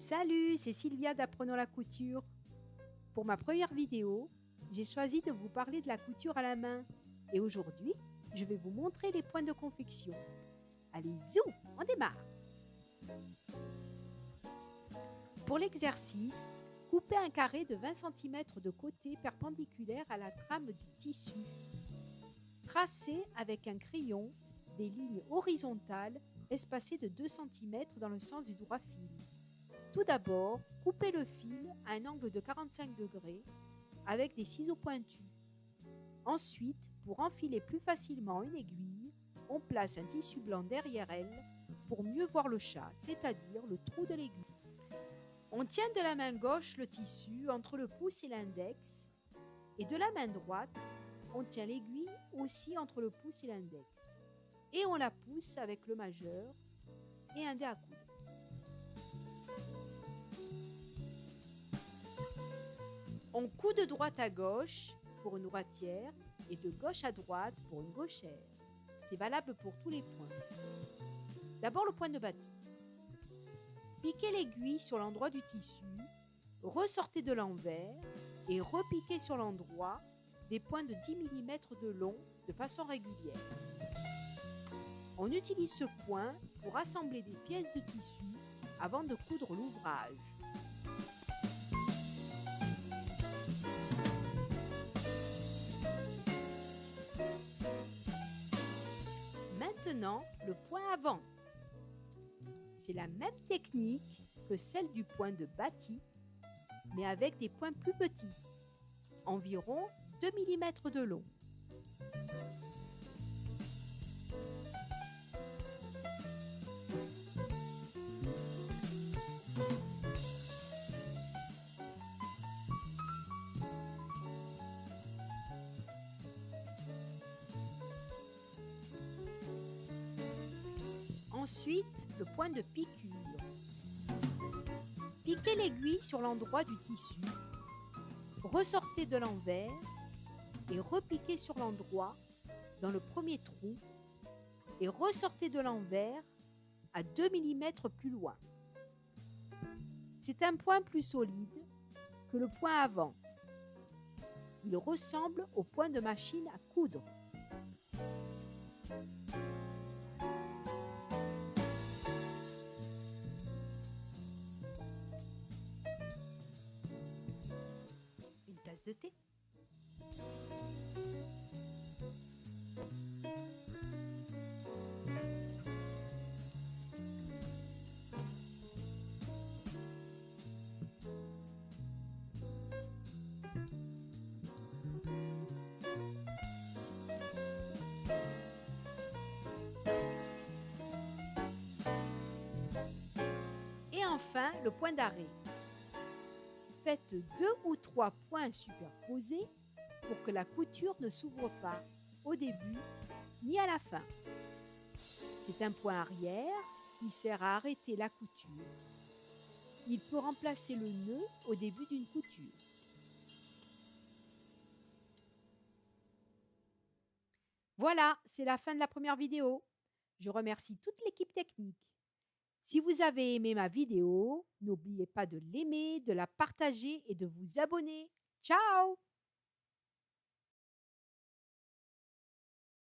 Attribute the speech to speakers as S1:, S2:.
S1: Salut, c'est Sylvia d'Apprenons la couture. Pour ma première vidéo, j'ai choisi de vous parler de la couture à la main. Et aujourd'hui, je vais vous montrer les points de confection. Allez, zou, on démarre. Pour l'exercice, coupez un carré de 20 cm de côté perpendiculaire à la trame du tissu. Tracez avec un crayon des lignes horizontales espacées de 2 cm dans le sens du droit fil. Tout d'abord, coupez le fil à un angle de 45 degrés avec des ciseaux pointus. Ensuite, pour enfiler plus facilement une aiguille, on place un tissu blanc derrière elle pour mieux voir le chat, c'est-à-dire le trou de l'aiguille. On tient de la main gauche le tissu entre le pouce et l'index et de la main droite, on tient l'aiguille aussi entre le pouce et l'index. Et on la pousse avec le majeur et un dé à coudre. On coud de droite à gauche pour une droitière et de gauche à droite pour une gauchère. C'est valable pour tous les points. D'abord le point de bâti. Piquez l'aiguille sur l'endroit du tissu, ressortez de l'envers et repiquez sur l'endroit des points de 10 mm de long de façon régulière. On utilise ce point pour assembler des pièces de tissu avant de coudre l'ouvrage. Maintenant, le point avant. C'est la même technique que celle du point de bâti, mais avec des points plus petits, environ 2 mm de long. Ensuite, le point de piqûre. Piquez l'aiguille sur l'endroit du tissu, ressortez de l'envers et repiquez sur l'endroit dans le premier trou et ressortez de l'envers à 2 mm plus loin. C'est un point plus solide que le point avant. Il ressemble au point de machine à coudre. Une tasse de thé. Et enfin, le point d'arrêt. Faites 2 ou 3 points superposés pour que la couture ne s'ouvre pas au début ni à la fin. C'est un point arrière qui sert à arrêter la couture. Il peut remplacer le nœud au début d'une couture. Voilà, c'est la fin de la première vidéo. Je remercie toute l'équipe technique. Si vous avez aimé ma vidéo, n'oubliez pas de l'aimer, de la partager et de vous abonner. Ciao!